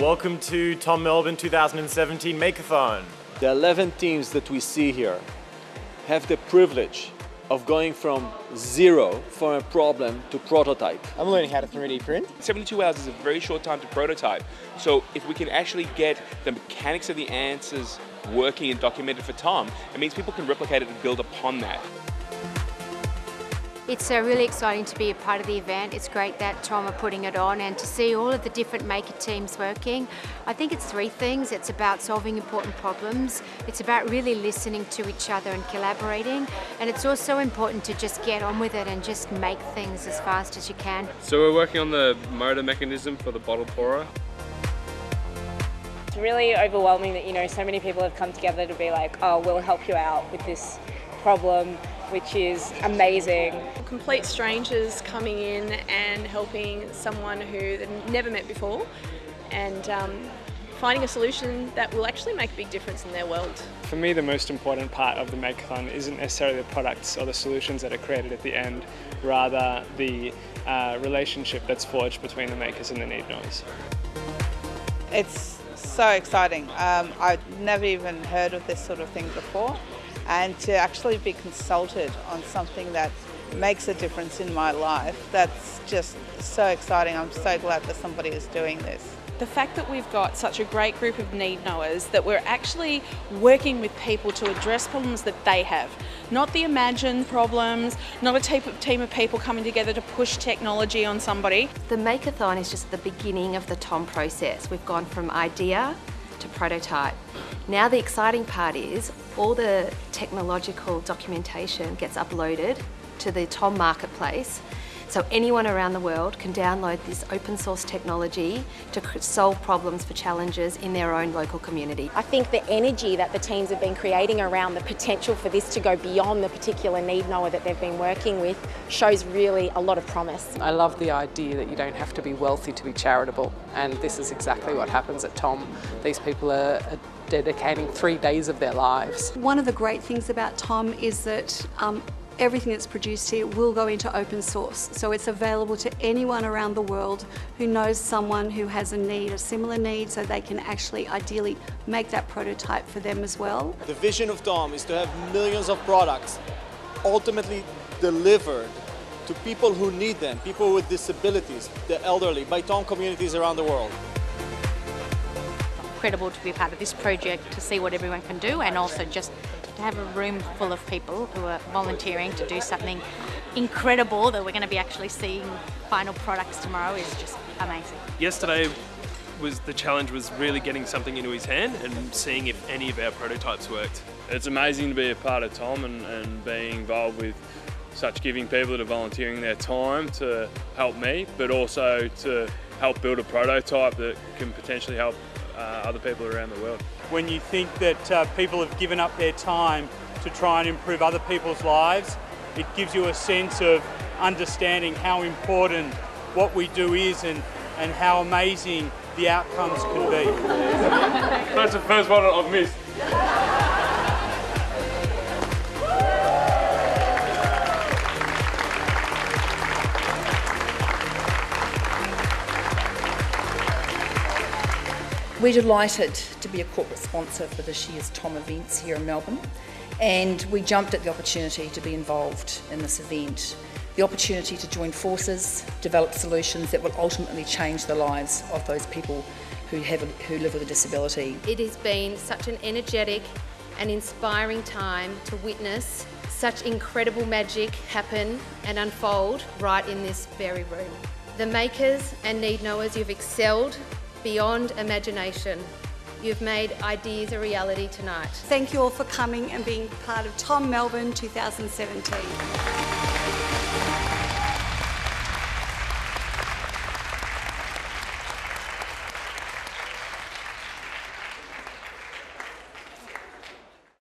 Welcome to Tom Melbourne 2017 Makeathon. The 11 teams that we see here have the privilege of going from zero, from a problem, to prototype. I'm learning how to 3D print. 72 hours is a very short time to prototype. So if we can actually get the mechanics of the answers working and documented for Tom, it means people can replicate it and build upon that. It's really exciting to be a part of the event. It's great that Tom are putting it on, and to see all of the different maker teams working. I think it's three things. It's about solving important problems. It's about really listening to each other and collaborating. And it's also important to just get on with it and just make things as fast as you can. So we're working on the motor mechanism for the bottle pourer. It's really overwhelming that, so many people have come together to be like, oh, we'll help you out with this problem, which is amazing. Complete strangers coming in and helping someone who they've never met before, and finding a solution that will actually make a big difference in their world. For me, the most important part of the Makeathon isn't necessarily the products or the solutions that are created at the end, rather the relationship that's forged between the makers and the need knowers. It's so exciting. I've never even heard of this sort of thing before, and to actually be consulted on something that makes a difference in my life, that's just so exciting. I'm so glad that somebody is doing this. The fact that we've got such a great group of need knowers, that we're actually working with people to address problems that they have. Not the imagined problems, not a team of people coming together to push technology on somebody. The Makeathon is just the beginning of the Tom process. We've gone from idea to prototype. Now the exciting part is all the technological documentation gets uploaded to the Tom marketplace, so anyone around the world can download this open source technology to solve problems for challenges in their own local community. I think the energy that the teams have been creating around the potential for this to go beyond the particular need knower that they've been working with shows really a lot of promise. I love the idea that you don't have to be wealthy to be charitable, and this is exactly what happens at Tom. These people are dedicating 3 days of their lives. One of the great things about Tom is that everything that's produced here will go into open source, so it's available to anyone around the world who knows someone who has a similar need, so they can actually ideally make that prototype for them as well. The vision of Tom is to have millions of products ultimately delivered to people who need them, people with disabilities, the elderly, by Tom communities around the world. Incredible to be a part of this project, to see what everyone can do, and also just to have a room full of people who are volunteering to do something incredible that we're going to be actually seeing final products tomorrow is just amazing. Yesterday the challenge was really getting something into his hand and seeing if any of our prototypes worked. It's amazing to be a part of Tom and being involved with such giving people that are volunteering their time to help me, but also to help build a prototype that can potentially help other people around the world. When you think that people have given up their time to try and improve other people's lives, it gives you a sense of understanding how important what we do is and how amazing the outcomes can be. That's the first one I've missed. We're delighted to be a corporate sponsor for this year's Tom events here in Melbourne, and we jumped at the opportunity to be involved in this event. The opportunity to join forces, develop solutions that will ultimately change the lives of those people who live with a disability. It has been such an energetic and inspiring time to witness such incredible magic happen and unfold right in this very room. The makers and need knowers, you've excelled beyond imagination. You've made ideas a reality tonight. Thank you all for coming and being part of Tom Melbourne 2017.